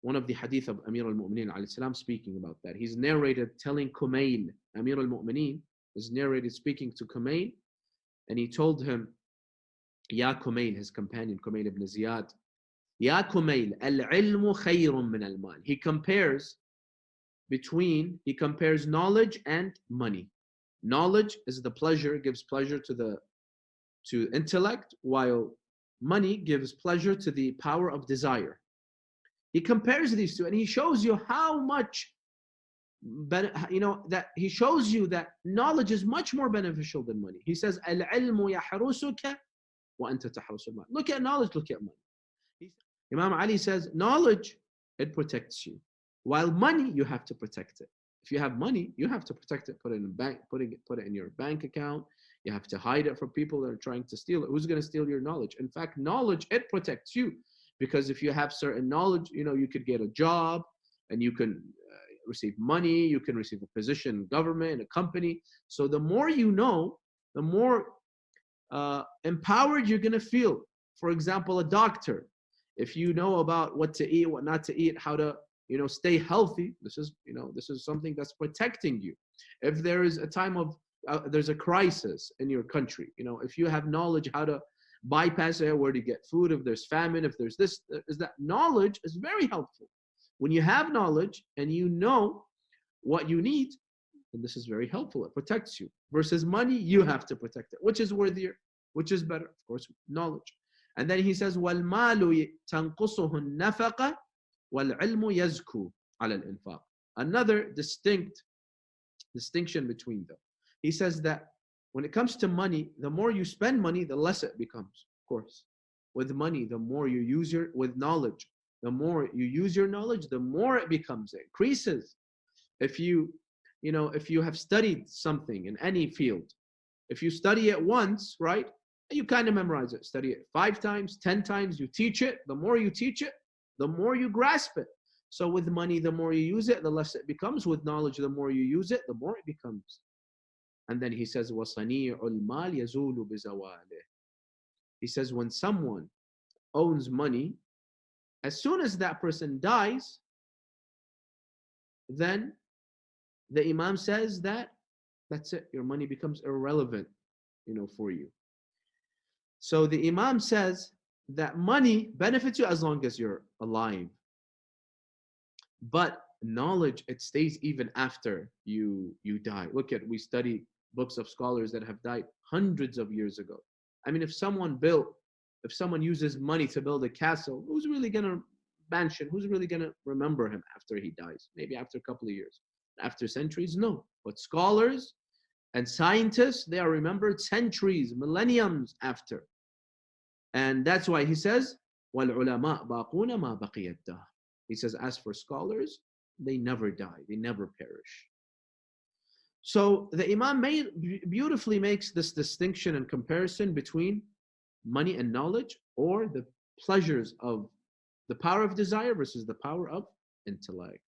one of the hadith of Amir al-Mu'mineen alayhi salam speaking about that. He's narrated telling Kumayl, Amir al-Mu'mineen is narrated speaking to Kumayl, and he told him, Ya Kumayl, his companion Kumayl ibn Ziyad, Ya Kumayl, al-ilmu khayrun min al-mal. He compares knowledge and money. Knowledge is the pleasure, gives pleasure to intellect, while money gives pleasure to the power of desire. He compares these two, and he shows you how much, that he shows you that knowledge is much more beneficial than money. He says, Al-ilmu yahrusuka wa anta tahrusul mal. Look at knowledge, look at money. Imam Ali says, knowledge, it protects you. While money, you have to protect it. If you have money, you have to protect it. Put it in a bank, put it in your bank account. You have to hide it from people that are trying to steal it. Who's going to steal your knowledge? In fact, knowledge, it protects you. Because if you have certain knowledge, you could get a job, and you can receive money, you can receive a position in government, in a company. So the more you know, the more empowered you're going to feel. For example, a doctor, if you know about what to eat, what not to eat, how to stay healthy, this is something that's protecting you. If there is a time of there's a crisis in your country, if you have knowledge how to bypass it, where to get food, if there's famine, if there's this, is that knowledge is very helpful. When you have knowledge and you know what you need, then this is very helpful. It protects you. Versus money, you have to protect it. Which is worthier? Which is better? Of course, knowledge. And then he says, وَالْمَالُ تَنْقُصُهُ النَّفَقَ وَالْعِلْمُ يَزْكُو عَلَى الْإِنفَاقِ. Another distinction between them. He says that when it comes to money, the more you spend money, the less it becomes, of course. With money, the more you use with knowledge, the more you use your knowledge, the more it becomes, it increases. If you have studied something in any field, if you study it once, right, you kind of memorize it. Study it 5 times, 10 times, you teach it. The more you teach it, the more you grasp it. So with money, the more you use it, the less it becomes. With knowledge, the more you use it, the more it becomes. And then he says, وَصَنِيعُ الْمَالِ يَزُولُ بِزَوَالِهِ. He says, when someone owns money, as soon as that person dies, then the Imam says that that's it. Your money becomes irrelevant, for you. So the Imam says that money benefits you as long as you're alive. But knowledge, it stays even after you die. We study books of scholars that have died hundreds of years ago. I mean, if someone uses money to build a castle, who's really going to remember him after he dies? Maybe after a couple of years. After centuries, no. But scholars and scientists, they are remembered centuries, millenniums after. And that's why he says, وَالْعُلَمَاء بَاقُونَ مَا بَقِيَ الدَّهْرِ. He says, as for scholars, they never die, they never perish. So the Imam beautifully makes this distinction and comparison between money and knowledge, or the pleasures of the power of desire versus the power of intellect.